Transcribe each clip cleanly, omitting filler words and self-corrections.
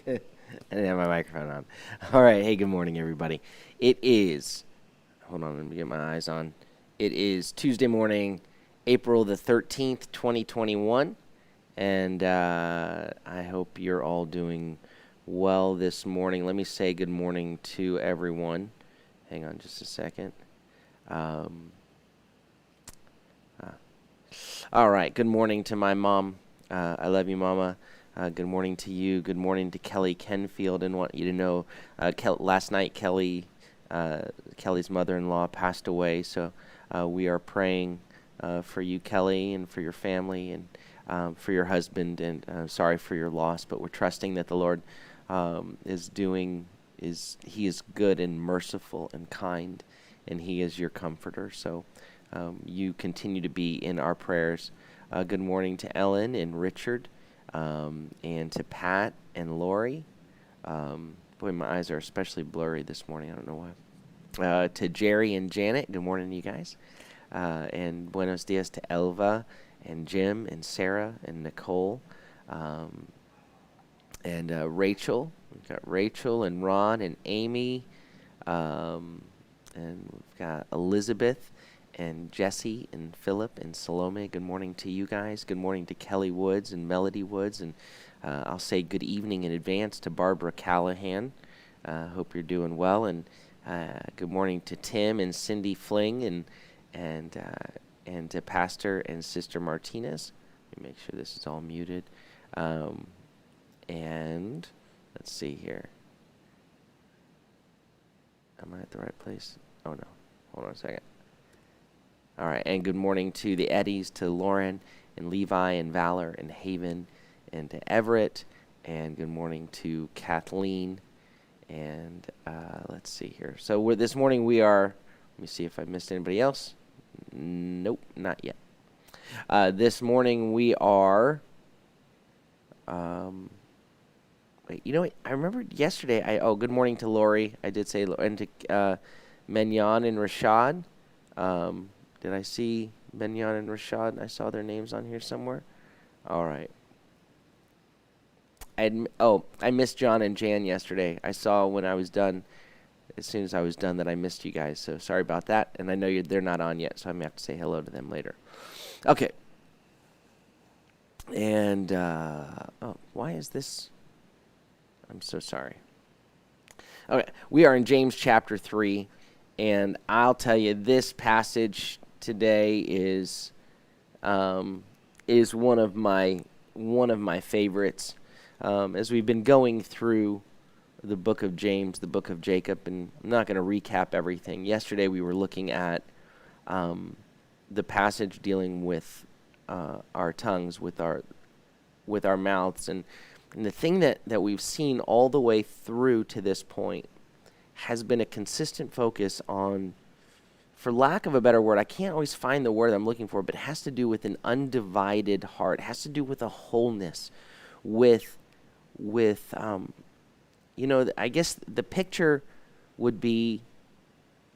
I didn't have my microphone on. All right. Hey, good morning, everybody. It is, hold on, let me get my eyes on. It is Tuesday morning, April the 13th, 2021. And I hope you're all doing well this morning. Let me say good morning to everyone. Hang on just a second. All right. Good morning to my mom. I love you, Mama. Good morning to you. Good morning to Kelly Kenfield. And want you to know, last night Kelly's mother-in-law passed away. So we are praying for you, Kelly, and for your family, and for your husband. And sorry for your loss, but we're trusting that the Lord He is good and merciful and kind, and He is your comforter. So you continue to be in our prayers. Good morning to Ellen and Richard, and to Pat and Lori. Boy, my eyes are especially blurry this morning. I don't know why. To Jerry and Janet, good morning to you guys. And buenos dias to Elva and Jim and Sarah and Nicole. And Rachel. We've got Rachel and Ron and Amy. And we've got Elizabeth and Jesse and Philip and Salome. Good morning to you guys. Good morning to Kelly Woods and Melody Woods. And I'll say good evening in advance to Barbara Callahan. Hope you're doing well. And good morning to Tim and Cindy Fling and to Pastor and Sister Martinez. Let me make sure this is all muted. And let's see here. Am I at the right place? Oh, no. Hold on a second. All right, and good morning to the Eddies, to Lauren and Levi and Valor and Haven and to Everett. And good morning to Kathleen. And let's see here. So this morning we are, let me see if I missed anybody else. Nope, not yet. This morning we are, wait, you know what? I remember yesterday, good morning to Lori. I did say, and to Menyon and Rashad. Did I see Menyon and Rashad? I saw their names on here somewhere. All right. I missed John and Jan yesterday. I saw when I was done, as soon as I was done, that I missed you guys. So sorry about that. And I know they're not on yet, so I'm going to have to say hello to them later. Okay. And, why is this? I'm so sorry. Okay. We are in James chapter 3. And I'll tell you, this passage today is one of my favorites. As we've been going through the book of James, the book of Jacob, and I'm not going to recap everything. Yesterday we were looking at the passage dealing with our tongues, with our mouths, and the thing that we've seen all the way through to this point has been a consistent focus on, for lack of a better word, I can't always find the word I'm looking for, but it has to do with an undivided heart. It has to do with a wholeness, with I guess the picture would be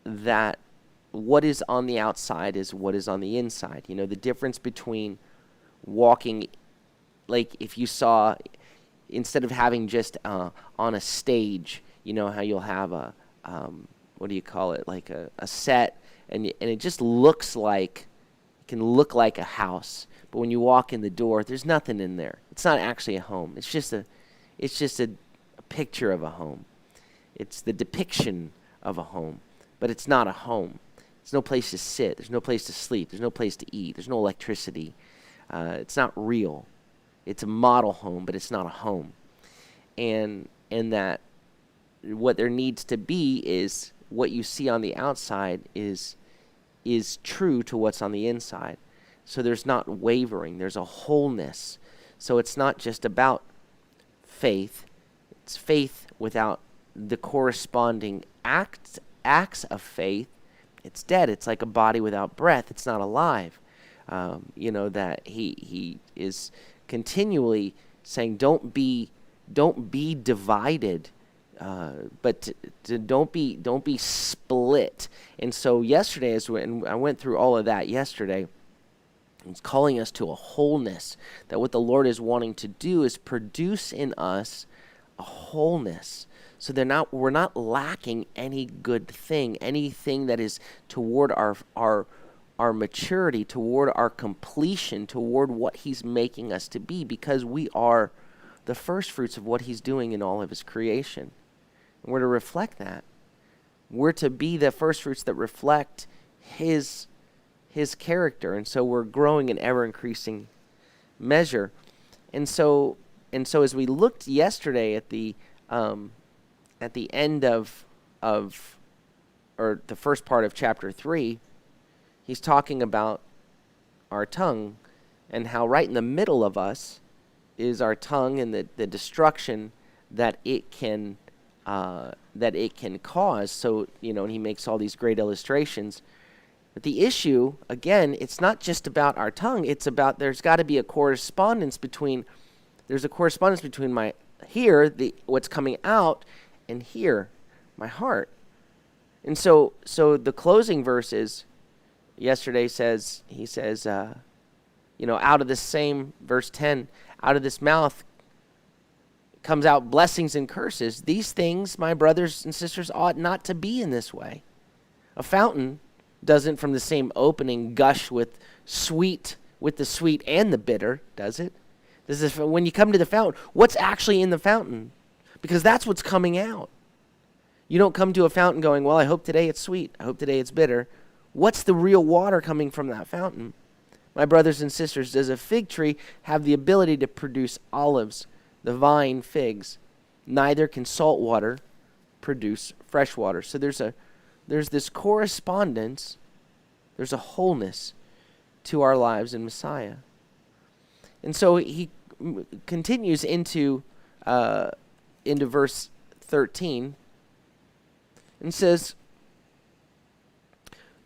that what is on the outside is what is on the inside. The difference between walking, like if you saw, instead of having just on a stage, you know how you'll have a, what do you call it, like a set, and it just looks like, it can look like a house, but when you walk in the door, there's nothing in there. It's not actually a home. It's just a picture of a home. It's the depiction of a home, but it's not a home. There's no place to sit. There's no place to sleep. There's no place to eat. There's no electricity. It's not real. It's a model home, but it's not a home. And that what there needs to be is what you see on the outside is true to what's on the inside. So there's not wavering. There's a wholeness. So it's not just about faith. It's faith without the corresponding acts of faith. It's dead. It's like a body without breath. It's not alive. That he is continually saying, don't be divided, but don't be split. And so yesterday, and I went through all of that yesterday, it's calling us to a wholeness, that what the Lord is wanting to do is produce in us a wholeness. So we're not lacking any good thing, anything that is toward our maturity, toward our completion, toward what he's making us to be, because we are the first fruits of what he's doing in all of his creation. And we're to reflect that. We're to be the first fruits that reflect his character. And so we're growing in ever increasing measure. And so as we looked yesterday at the end of or the first part of chapter 3, he's talking about our tongue and how right in the middle of us is our tongue and the destruction that it can cause. So, and he makes all these great illustrations. But the issue, again, it's not just about our tongue. It's about there's got to be a correspondence between my here, what's coming out, and here, my heart. And so the closing verses yesterday he says, out of this same verse 10, out of this mouth comes out blessings and curses. These things, my brothers and sisters, ought not to be in this way. A fountain doesn't from the same opening gush with the sweet and the bitter, does it? When you come to the fountain, what's actually in the fountain? Because that's what's coming out. You don't come to a fountain going, well, I hope today it's sweet. I hope today it's bitter. What's the real water coming from that fountain? My brothers and sisters, does a fig tree have the ability to produce olives, the vine figs? Neither can salt water produce fresh water. So there's this correspondence, there's a wholeness to our lives in Messiah. And so he continues into verse 13 and says,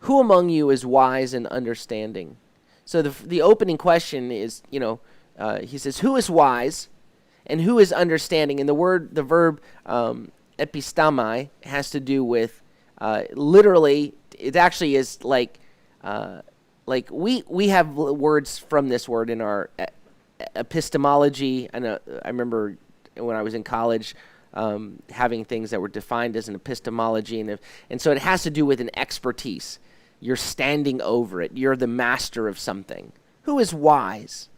who among you is wise and understanding? So the opening question is, he says, who is wise and who is understanding? And the verb epistamai has to do with literally, it actually is like we have words from this word in our epistemology. I remember when I was in college having things that were defined as an epistemology, and so it has to do with an expertise. You're standing over it. You're the master of something. Who is wise?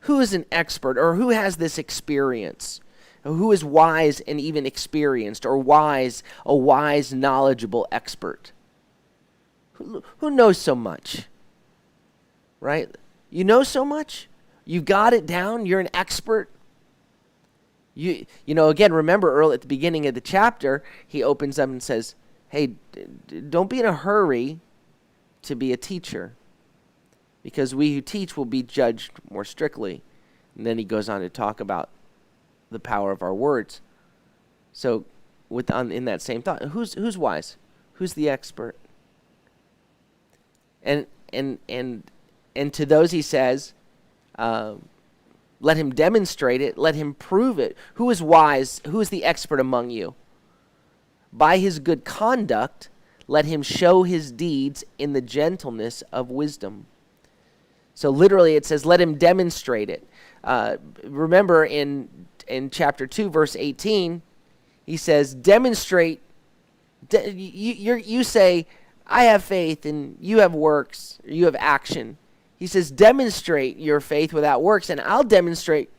Who is an expert, or who has this experience? Who is wise and even experienced, or a wise, knowledgeable expert? Who knows so much? Right? You know so much? You got it down? You're an expert? Again, remember early at the beginning of the chapter, he opens up and says, hey, don't be in a hurry to be a teacher, because we who teach will be judged more strictly. And then he goes on to talk about the power of our words. So in that same thought, who's wise? Who's the expert? And to those he says, let him demonstrate it, let him prove it. Who is wise? Who is the expert among you? By his good conduct, let him show his deeds in the gentleness of wisdom. So literally it says, let him demonstrate it. Remember in chapter 2, verse 18, he says, demonstrate. You say, I have faith, and you have works, or you have action. He says, demonstrate your faith without works, and I'll demonstrate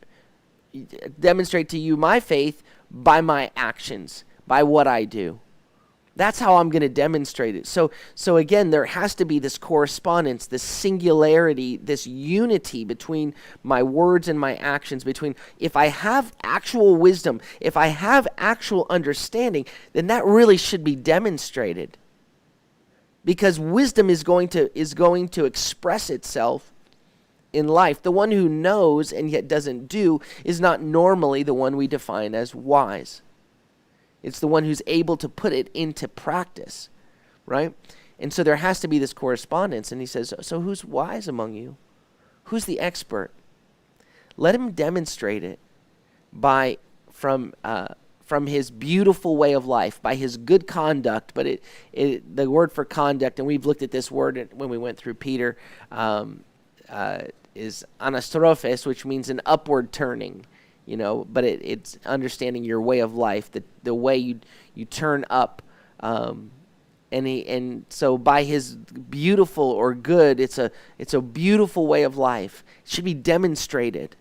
to you my faith by my actions, by what I do. That's how I'm going to demonstrate it. So again, there has to be this correspondence, this singularity, this unity between my words and my actions, between if I have actual wisdom, if I have actual understanding, then that really should be demonstrated. Because wisdom is going to express itself in life. The one who knows and yet doesn't do is not normally the one we define as wise. It's the one who's able to put it into practice, right? And so there has to be this correspondence. And he says, so who's wise among you? Who's the expert? Let him demonstrate it from his beautiful way of life, by his good conduct. But the word for conduct, and we've looked at this word when we went through Peter, is anastrophes, which means an upward turning. but it's understanding your way of life, the way you turn up, and so by his beautiful or good, it's a beautiful way of life. It should be demonstrated.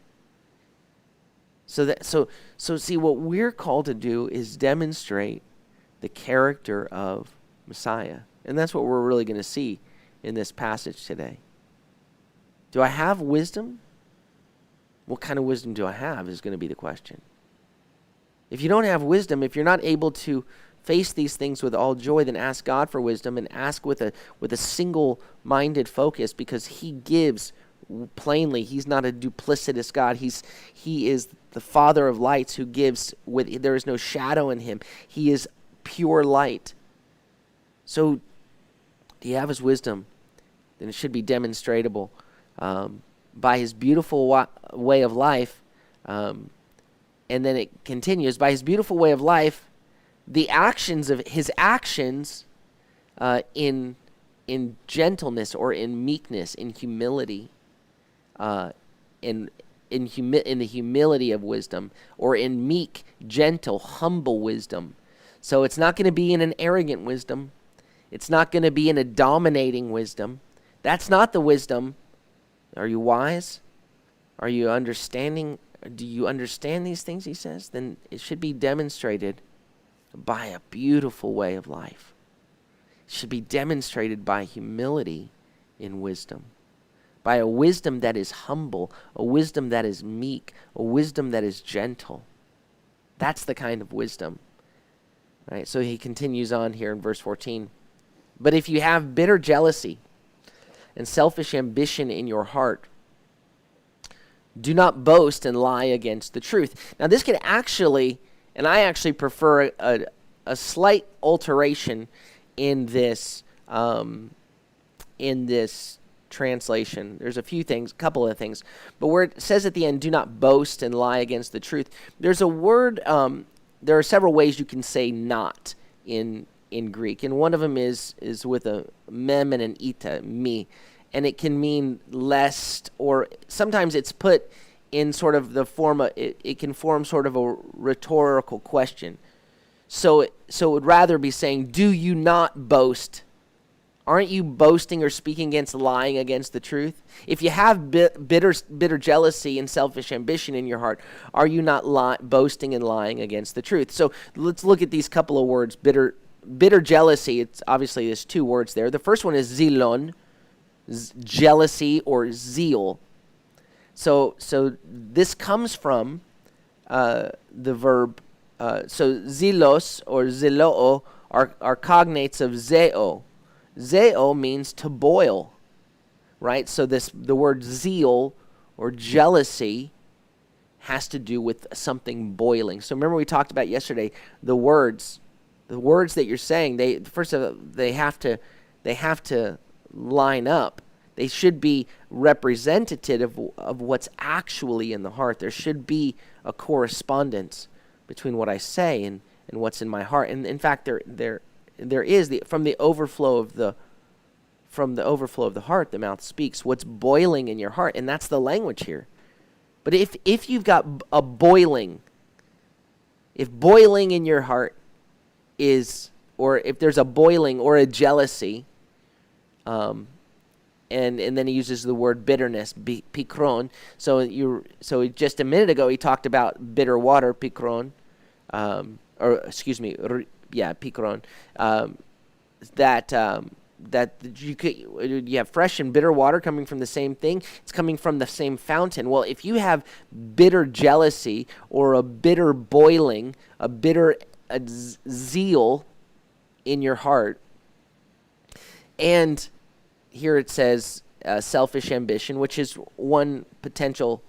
So see, what we're called to do is demonstrate the character of Messiah, and that's what we're really going to see in this passage today. Do I have wisdom? What kind of wisdom do I have is going to be the question. If you don't have wisdom, if you're not able to face these things with all joy, then ask God for wisdom, and ask with a single-minded focus, because he gives plainly. He's not a duplicitous God. He is the Father of lights who gives there is no shadow in him. He is pure light. So do you have his wisdom? Then it should be demonstratable by his beautiful way of life. And then it continues, by his beautiful way of life, the actions of his actions in gentleness or in meekness, in humility, in the humility of wisdom, or in meek, gentle, humble wisdom. So it's not going to be in an arrogant wisdom. It's not going to be in a dominating wisdom. That's not the wisdom. Are you wise? Are you understanding? Do you understand these things, he says? Then it should be demonstrated by a beautiful way of life. It should be demonstrated by humility in wisdom, by a wisdom that is humble, a wisdom that is meek, a wisdom that is gentle. That's the kind of wisdom. Right? So he continues on here in verse 14. But if you have bitter jealousy and selfish ambition in your heart, do not boast and lie against the truth. Now this can actually, and I actually prefer a slight alteration in this translation. There's a couple of things, but where it says at the end, do not boast and lie against the truth, there's a word, there are several ways you can say not in Greek, and one of them is with a mem and an ita, me, and it can mean lest, or sometimes it's put in sort of the form of, it can form sort of a rhetorical question. So it would rather be saying, do you not boast? Aren't you boasting or speaking against, lying against the truth? If you have bitter jealousy and selfish ambition in your heart, are you not boasting and lying against the truth? So let's look at these couple of words. Bitter jealousy, it's obviously there's two words there. The first one is zilon, jealousy or zeal. So this comes from the verb, so zelos or zeloo are cognates of zeo. Zeo means to boil, right? So the word zeal or jealousy has to do with something boiling. So remember we talked about yesterday the words that you're saying. They have to line up. They should be representative of what's actually in the heart. There should be a correspondence between what I say and what's in my heart. And in fact, there is from the overflow of the heart, the mouth speaks. What's boiling in your heart, and that's the language here. But if you've got a boiling, if boiling in your heart is, or if there's a boiling or a jealousy, and then he uses the word bitterness, pikron. So just a minute ago he talked about bitter water, pikron, pikron. That you have fresh and bitter water coming from the same thing. It's coming from the same fountain. Well, if you have bitter jealousy or a bitter boiling, a bitter zeal in your heart, and here it says selfish ambition, which is one potential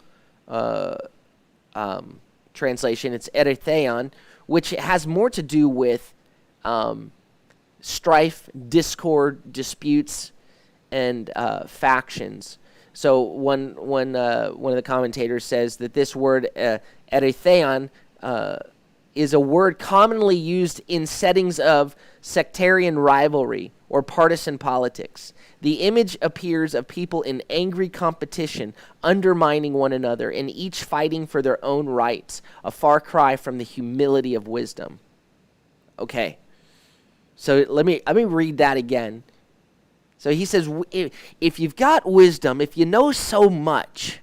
translation. It's eretheon, which has more to do with strife, discord, disputes, and factions. So one of the commentators says that this word eretheon is a word commonly used in settings of sectarian rivalry or partisan politics. The image appears of people in angry competition, undermining one another, and each fighting for their own rights, a far cry from the humility of wisdom. Okay, so let me read that again. So he says, if you've got wisdom, if you know so much,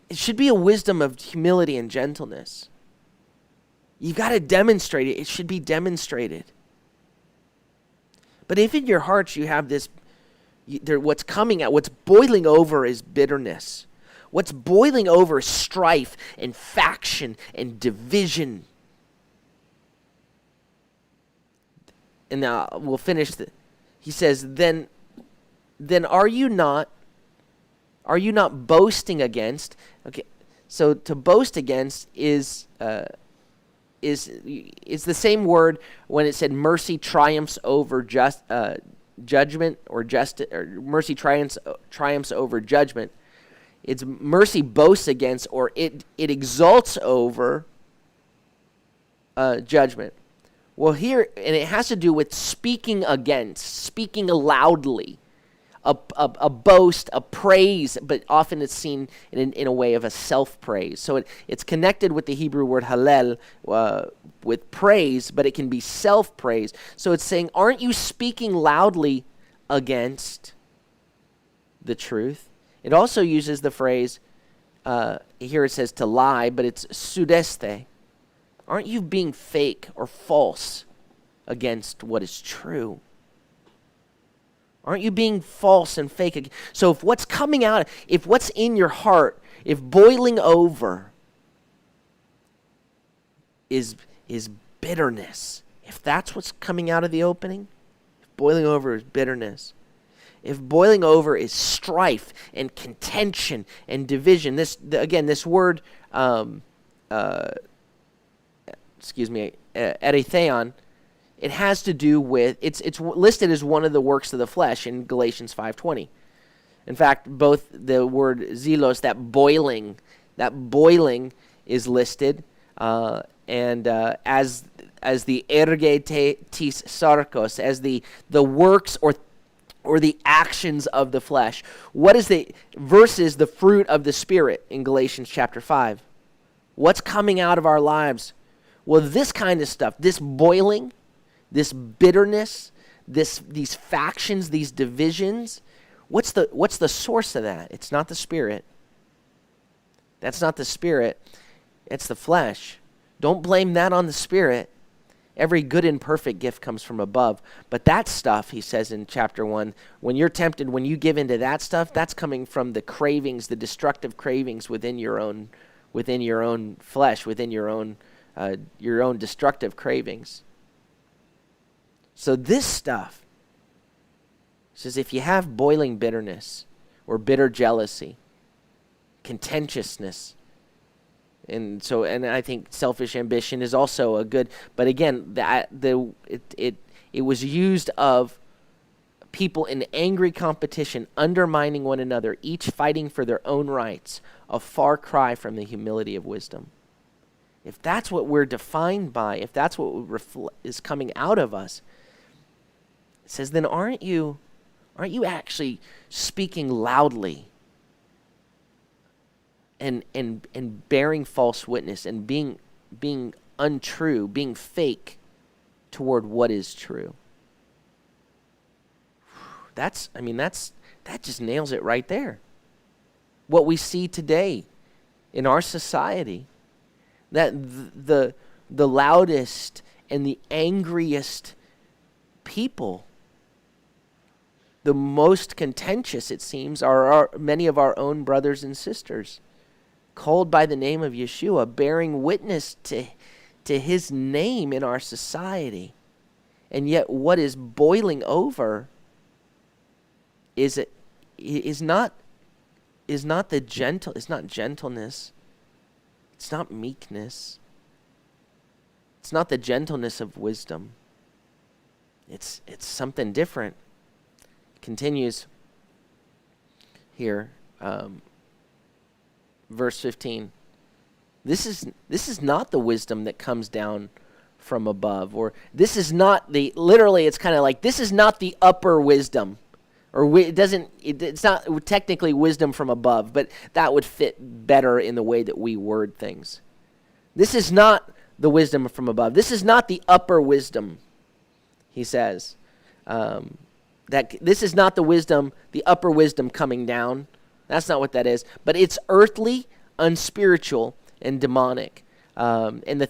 it should be a wisdom of humility and gentleness. You've got to demonstrate it. It should be demonstrated. But if in your hearts you have this, what's coming out, what's boiling over is bitterness. What's boiling over is strife and faction and division. And now we'll finish. He says, then are you not boasting against? Okay, so to boast against is the same word when it said mercy triumphs over judgment, or mercy triumphs over judgment. It's mercy boasts against, or it exalts over judgment. Well, here, and it has to do with speaking against, speaking loudly. A boast, a praise, but often it's seen in a way of a self-praise. So it's connected with the Hebrew word hallel, with praise, but it can be self-praise. So it's saying, aren't you speaking loudly against the truth? It also uses the phrase, here it says to lie, but it's pseudeste. Aren't you being fake or false against what is true? Aren't you being false and fake? So if what's coming out, if what's in your heart, if boiling over is bitterness, if that's what's coming out of the opening, if boiling over is bitterness, if boiling over is strife and contention and division, this word, eretheon, it has to do with, it's listed as one of the works of the flesh in Galatians 5:20. In fact, both the word zelos, that boiling is listed, and as the erge tis sarkos, as the works or the actions of the flesh. What is versus the fruit of the Spirit in Galatians chapter 5? What's coming out of our lives? Well, this kind of stuff, this boiling, this bitterness, these factions, these divisions, what's the source of that? It's not the Spirit. That's not the Spirit. It's the flesh. Don't blame that on the Spirit. Every good and perfect gift comes from above. But that stuff, he says in chapter 1, when you're tempted, when you give into that stuff, that's coming from the cravings, the destructive cravings within your own flesh, within your own destructive cravings. So this stuff says, if you have boiling bitterness or bitter jealousy, contentiousness, and I think selfish ambition is also a good, but again, it was used of people in angry competition, undermining one another, each fighting for their own rights, a far cry from the humility of wisdom. If that's what we're defined by, if that's what is coming out of us, it says, then aren't you actually speaking loudly and bearing false witness and being untrue, being fake toward what is true? That just nails it right there. What we see today in our society, that the loudest and the angriest people, the most contentious, it seems, are many of our own brothers and sisters, called by the name of Yeshua, bearing witness to his name in our society. And yet what is boiling over is not gentleness. It's not meekness. It's not the gentleness of wisdom. It's something different. Continues here, verse 15. This is not the wisdom that comes down from above, or this is not literally it's kind of like, this is not the upper wisdom, or it's not technically wisdom from above, but that would fit better in the way that we word things. This is not the wisdom from above. This is not the upper wisdom, he says. That this is not the upper wisdom coming down. That's not what that is. But it's earthly, unspiritual, and demonic. And the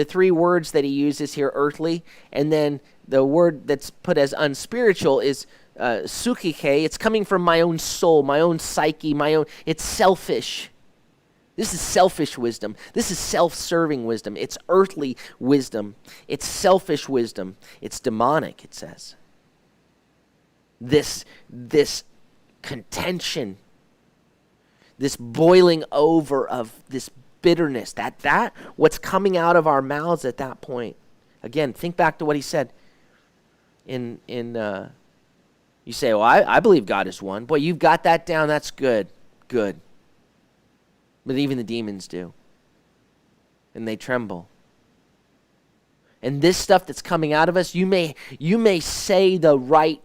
three words that he uses here, earthly, and then the word that's put as unspiritual is psyche. It's coming from my own soul, my own psyche, it's selfish. This is selfish wisdom. This is self-serving wisdom. It's earthly wisdom. It's selfish wisdom. It's demonic, it says. This contention, this boiling over of this bitterness, that what's coming out of our mouths at that point. Again, think back to what he said in you say, well, I believe God is one. Boy, you've got that down. That's good. Good. But even the demons do. And they tremble. And this stuff that's coming out of us, you may say the right,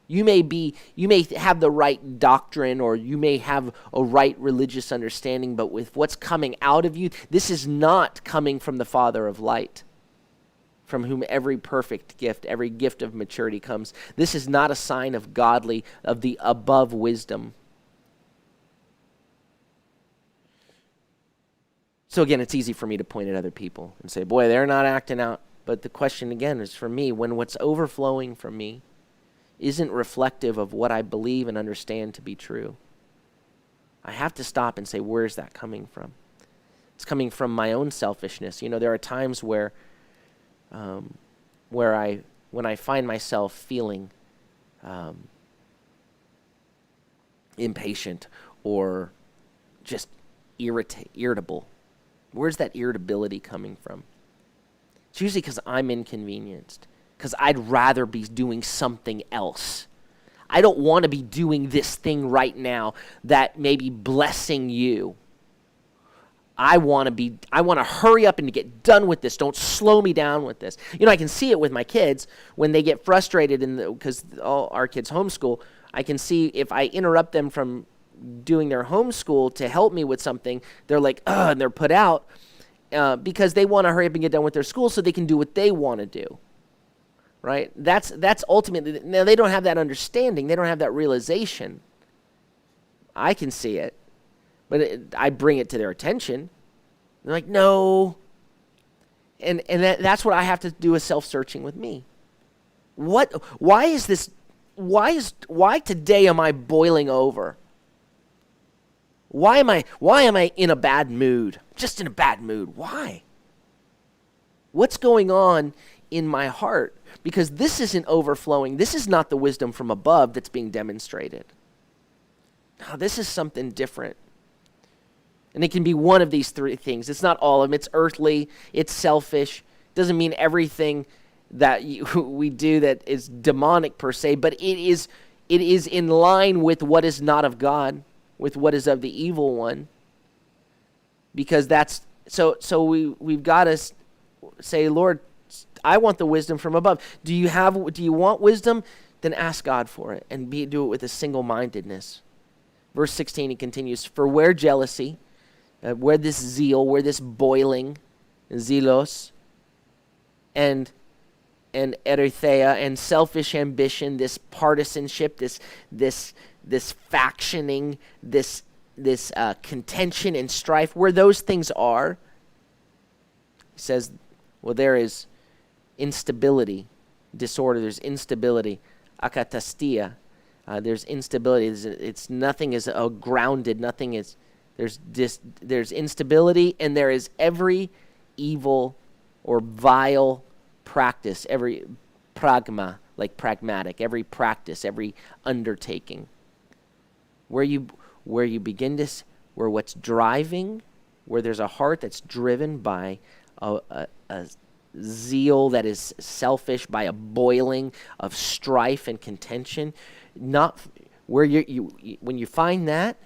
you may have the right doctrine, or you may have a right religious understanding, but with what's coming out of you, this is not coming from the Father of light, from whom every perfect gift, every gift of maturity comes. This is not a sign of the above wisdom. So again, it's easy for me to point at other people and say, boy, they're not acting out. But the question again is for me, when what's overflowing from me isn't reflective of what I believe and understand to be true, I have to stop and say, where's that coming from? It's coming from my own selfishness. There are times where when I find myself feeling impatient or just irritable. Where's that irritability coming from? It's usually because I'm inconvenienced, because I'd rather be doing something else. I don't want to be doing this thing right now that may be blessing you. I want to hurry up and get done with this. Don't slow me down with this. I can see it with my kids when they get frustrated because all our kids homeschool. I can see if I interrupt them from doing their homeschool to help me with something, they're like, ugh, and they're put out because they want to hurry up and get done with their school so they can do what they want to do. Right? That's ultimately, now they don't have that understanding. They don't have that realization. I can see it, but I bring it to their attention. They're like, no. And that's what I have to do, is self-searching with me. Why today am I boiling over? Why am I in a bad mood? Just in a bad mood. Why? What's going on in my heart? Because this isn't overflowing. This is not the wisdom from above that's being demonstrated. No, this is something different. And it can be one of these three things. It's not all of them. It's earthly. It's selfish. Doesn't mean everything that we do that is demonic per se, but it is in line with what is not of God, with what is of the evil one. Because that's so we've got to say, Lord, I want the wisdom from above. Do you want wisdom? Then ask God for it and do it with a single-mindedness. Verse 16, he continues, for where jealousy, where this zeal, where this boiling, zelos, and erytheia, and selfish ambition, this partisanship, this factioning, this contention and strife, where those things are, he says, well, there is instability, disorder. There's instability, akatastia. There's instability. Nothing is grounded. Nothing is. There's instability, and there is every evil or vile practice, every pragma, like pragmatic, every practice, every undertaking. Where you begin to, where what's driving, where there's a heart that's driven by a zeal that is selfish, by a boiling of strife and contention, not where you when you find that,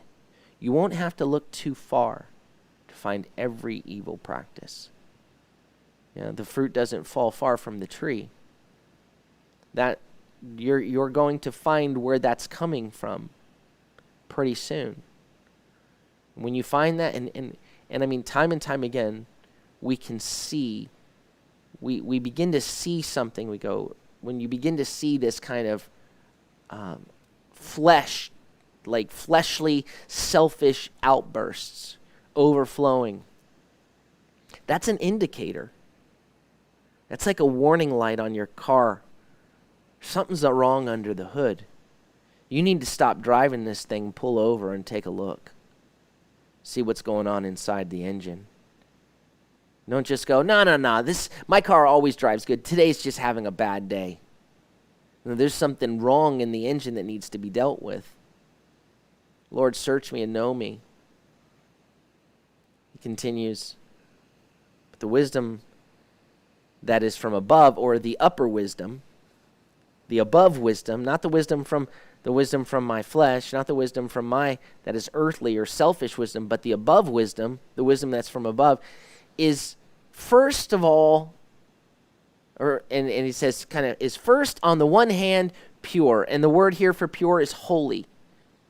you won't have to look too far to find every evil practice. The fruit doesn't fall far from the tree. That you're going to find where that's coming from pretty soon. When you find that, and I mean, time and time again, we can see, we begin to see something. We go, when you begin to see this kind of flesh, like fleshly, selfish outbursts overflowing, that's an indicator. That's like a warning light on your car. Something's wrong under the hood. You need to stop driving this thing, pull over, and take a look. See what's going on inside the engine. Don't just go, no, my car always drives good. Today's just having a bad day. There's something wrong in the engine that needs to be dealt with. Lord, search me and know me. He continues, but the wisdom that is from above, or the upper wisdom, the above wisdom, not the wisdom from my flesh, not the wisdom from my, that is earthly or selfish wisdom, but the above wisdom, the wisdom that's from above, is first of all, and he says is first on the one hand pure, and the word here for pure is holy,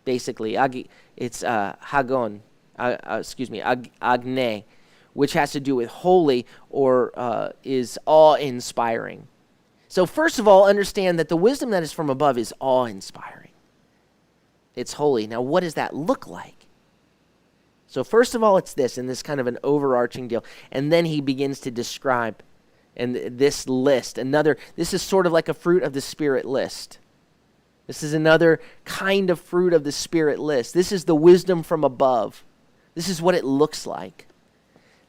basically. It's agne, which has to do with holy, or is awe-inspiring. So first of all, understand that the wisdom that is from above is awe-inspiring. It's holy. Now, what does that look like? So first of all, it's this, and this kind of an overarching deal. And then he begins to describe, and this list, this is sort of like a fruit of the Spirit list. This is another kind of fruit of the Spirit list. This is the wisdom from above. This is what it looks like.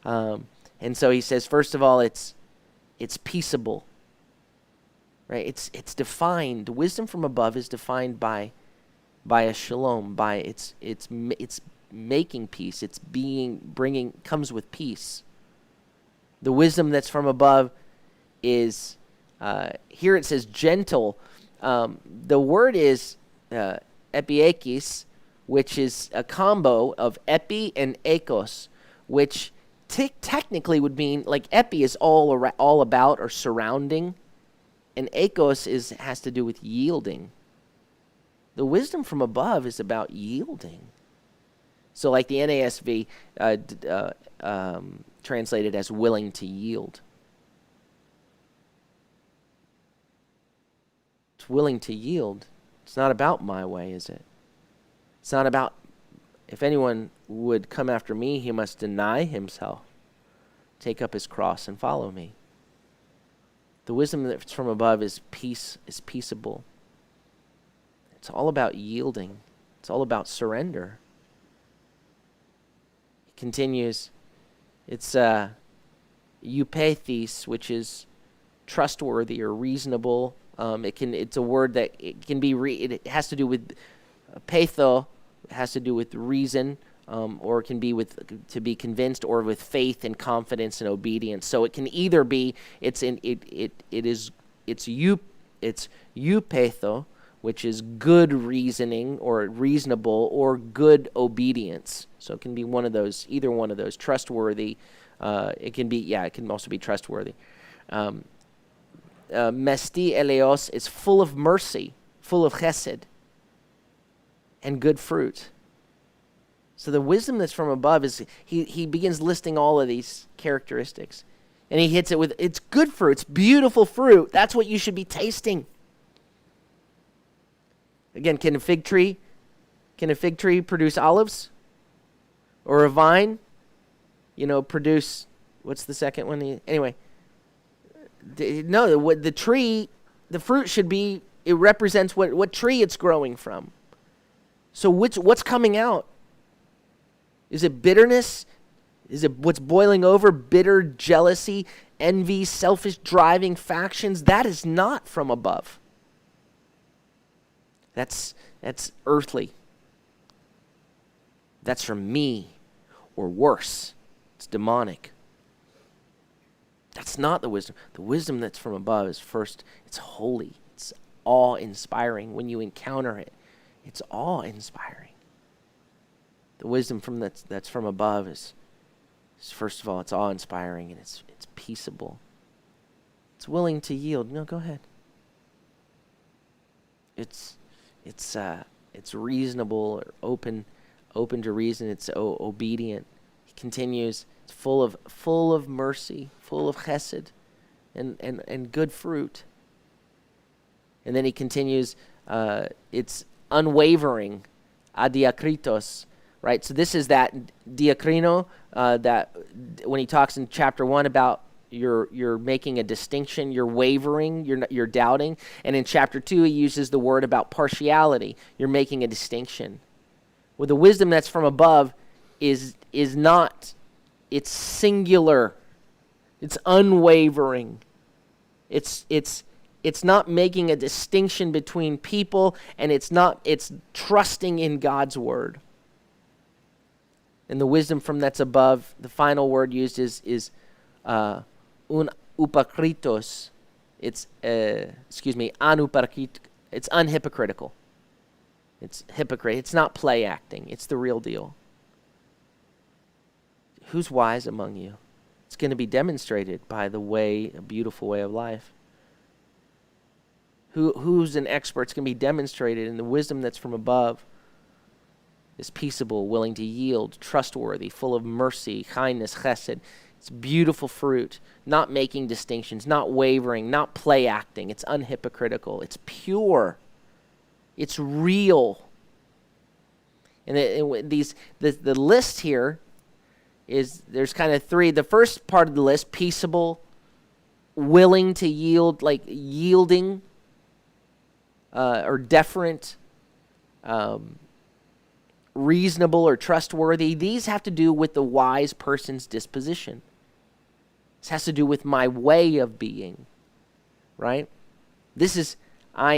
And so he says, first of all, it's peaceable. Right? It's defined. Wisdom from above is defined by a shalom, by it's making peace. It's comes with peace. The wisdom that's from above is here it says gentle. The word is epiekis, which is a combo of epi and ekos, which technically would mean, like, epi is all about or surrounding, and ekos has to do with yielding. The wisdom from above is about yielding. So like the NASV translated as willing to yield. It's willing to yield. It's not about my way, is it? It's not about, if anyone would come after me, he must deny himself, take up his cross, and follow me. The wisdom that's from above is peaceable. It's all about yielding. It's all about surrender. He continues, it's eupathis, which is trustworthy or reasonable. It's a word that it can be. It has to do with patho. It has to do with reason, or it can be to be convinced, or with faith and confidence and obedience. So it can either be it's eupatho, which is good reasoning or reasonable, or good obedience. So it can be one of those, either one of those. Trustworthy. It can also be trustworthy. Mesti eleos is full of mercy, full of chesed, and good fruit. So the wisdom that's from above is, he begins listing all of these characteristics. And he hits it with, it's good fruit, it's beautiful fruit. That's what you should be tasting. Again, can a fig tree produce olives? Or a vine, produce, what's the second one? Anyway, no, the tree, the fruit should be, it represents what tree it's growing from. So what's coming out? Is it bitterness? Is it what's boiling over? Bitter jealousy, envy, selfish driving factions? That is not from above. That's earthly. That's from me, or worse. It's demonic. That's not the wisdom. The wisdom that's from above is first, it's holy. It's awe-inspiring. When you encounter it, it's awe-inspiring. The wisdom that's from above is First of all, it's awe-inspiring and it's peaceable. It's willing to yield. No, go ahead. It's reasonable or open to reason. It's obedient. He continues. It's full of mercy, full of chesed, and good fruit. And then he continues. It's unwavering, adiakritos. Right, so this is that diakrino that when he talks in chapter 1 about you're making a distinction, you're wavering, you're doubting, and in chapter 2 he uses the word about partiality. You're making a distinction. Well, the wisdom that's from above is not. It's singular. It's unwavering. It's not making a distinction between people, and it's trusting in God's word. And the wisdom from that's above, the final word used is upakritos. It's anupakrit. It's unhypocritical. It's hypocrite. It's not play acting. It's the real deal. Who's wise among you? It's going to be demonstrated by a beautiful way of life. Who's an expert? It's going to be demonstrated in the wisdom that's from above. Is peaceable, willing to yield, trustworthy, full of mercy, kindness, chesed. It's beautiful fruit, not making distinctions, not wavering, not play acting. It's unhypocritical. It's pure. It's real. And the list here is there's kind of three. The first part of the list, peaceable, willing to yield, like yielding or deferent, reasonable or trustworthy. These have to do with the wise person's disposition. This has to do with my way of being, right? If I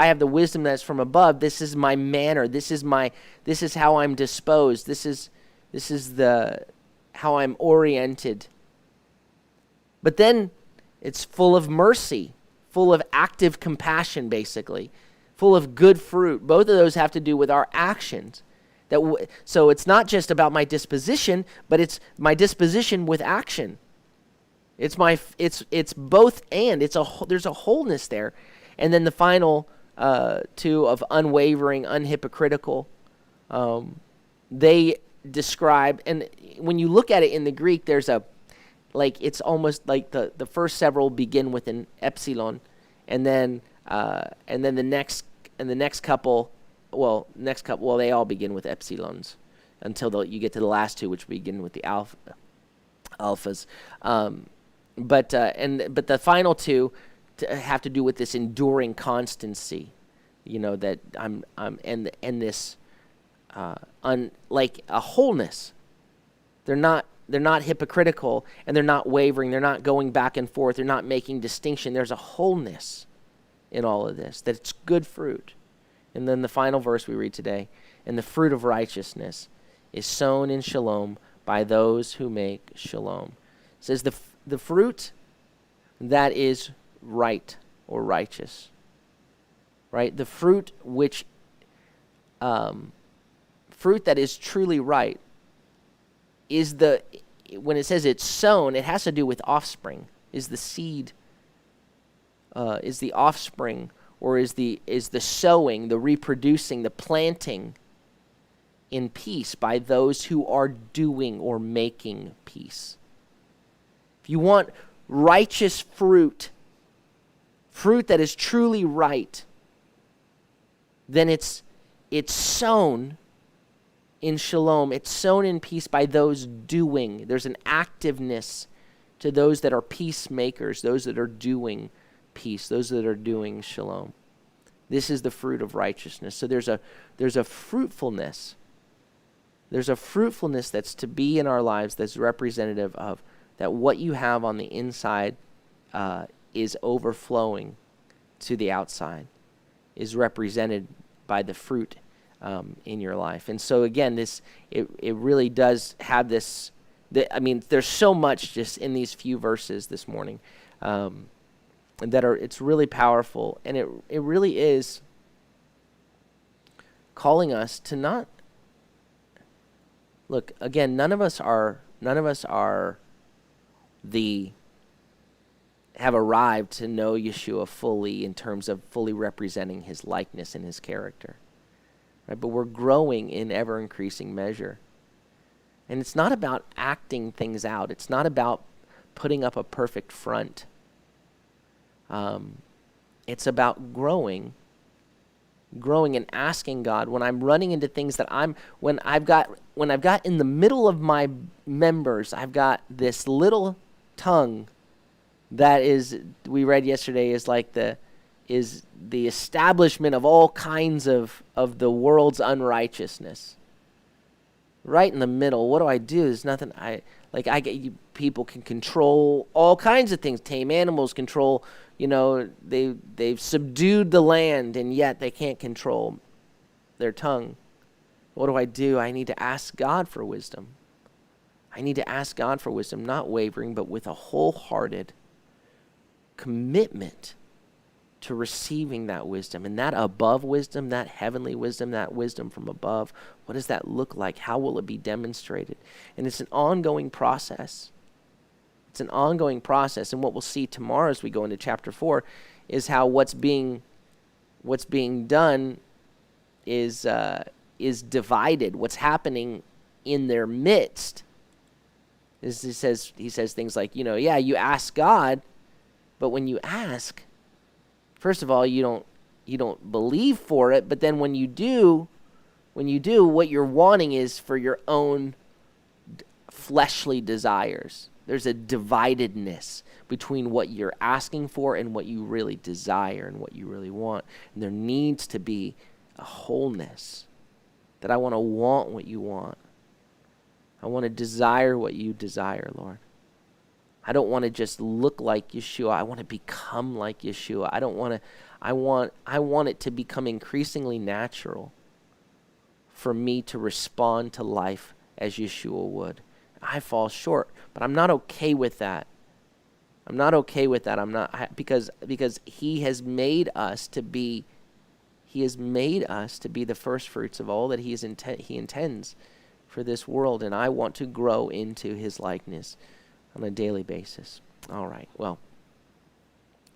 have the wisdom that's from above, this is my manner. This is how I'm disposed. This is how I'm oriented. But then it's full of mercy, full of active compassion, basically. Full of good fruit. Both of those have to do with our actions. So it's not just about my disposition, but it's my disposition with action. It's both and. There's a wholeness there. And then the final two of unwavering, unhypocritical. They describe, and when you look at it in the Greek, it's almost like the first several begin with an epsilon, and then the next couple, they all begin with epsilons until you get to the last two, which begin with the alphas. But the final two have to do with this enduring constancy, that I'm and this like a wholeness. They're not hypocritical, and they're not wavering. They're not going back and forth. They're not making distinction. There's a wholeness in all of this, that it's good fruit. And then the final verse we read today, and the fruit of righteousness is sown in shalom by those who make shalom. It says the fruit that is right or righteous, right? The fruit fruit that is truly right is when it says it's sown, it has to do with offspring. Is the seed, is the offspring, or is the sowing, the reproducing, the planting in peace by those who are doing or making peace. If you want righteous fruit that is truly right, then it's sown in shalom. It's sown in peace by those doing. There's an activeness to those that are peacemakers, those that are doing peace, those that are doing shalom. This is the fruit of righteousness. So there's a fruitfulness. There's a fruitfulness that's to be in our lives that's representative of that what you have on the inside is overflowing to the outside, is represented by the fruit in your life. And so again, it really does have this. There's so much just in these few verses this morning it's really powerful, and it really is calling us to not Look, again, none of us have arrived to know Yeshua fully in terms of fully representing his likeness and his character. Right? But we're growing in ever increasing measure. And it's not about acting things out. It's not about putting up a perfect front. It's about growing and asking God when I'm running into things that when I've got in the middle of my members, I've got this little tongue that is, we read yesterday, is the establishment of all kinds of the world's unrighteousness. Right in the middle, what do I do? There's nothing. People can control all kinds of things. Tame animals control. They've subdued the land, and yet they can't control their tongue. What do? I need to ask God for wisdom. I need to ask God for wisdom, not wavering, but with a wholehearted commitment to receiving that wisdom. And that above wisdom, that heavenly wisdom, that wisdom from above, what does that look like? How will it be demonstrated? And it's an ongoing process. It's an ongoing process. And what we'll see tomorrow as we go into chapter 4 is how what's being done is divided. What's happening in their midst is he says things like, you ask God, but when you ask, first of all, you don't believe for it, but then when you do, what you're wanting is for your own fleshly desires. There's a dividedness between what you're asking for and what you really desire and what you really want. And there needs to be a wholeness that I want to want what you want. I want to desire what you desire, Lord. I don't want to just look like Yeshua. I want to become like Yeshua. I want it to become increasingly natural for me to respond to life as Yeshua would. I fall short, but I'm not okay with that. I'm not because he has made us to be the first fruits of all that he intends for this world, and I want to grow into his likeness on a daily basis. All right. Well,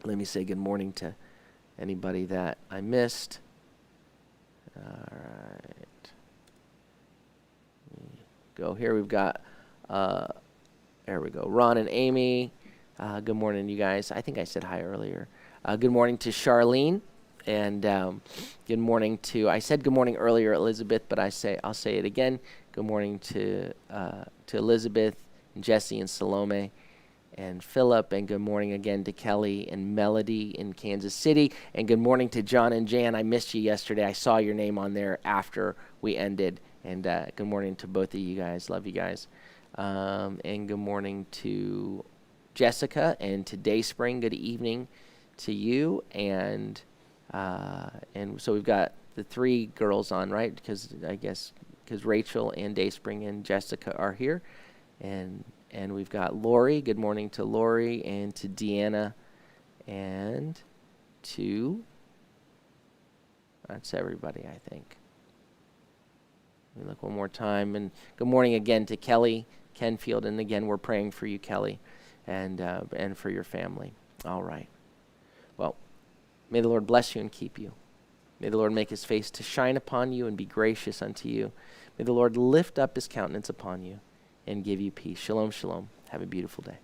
let me say good morning to anybody that I missed. All right. Go here. We've got there we go. Ron and Amy. Good morning, you guys. I think I said hi earlier. Good morning to Charlene, and good morning to. I said good morning earlier, Elizabeth, but I'll say it again. Good morning to Elizabeth, and Jesse, and Salome, and Philip, and good morning again to Kelly and Melody in Kansas City, and good morning to John and Jan. I missed you yesterday. I saw your name on there after we ended, and good morning to both of you guys. Love you guys. And good morning to Jessica and to Dayspring. Good evening to you, and so we've got the three girls on, right? Because Rachel and Dayspring and Jessica are here. And we've got Lori. Good morning to Lori and to Deanna and that's everybody, I think. Let me look one more time. And good morning again to Kelly Kenfield. And again, we're praying for you, Kelly, and for your family. All right. Well, may the Lord bless you and keep you. May the Lord make his face to shine upon you and be gracious unto you. May the Lord lift up his countenance upon you and give you peace. Shalom, shalom. Have a beautiful day.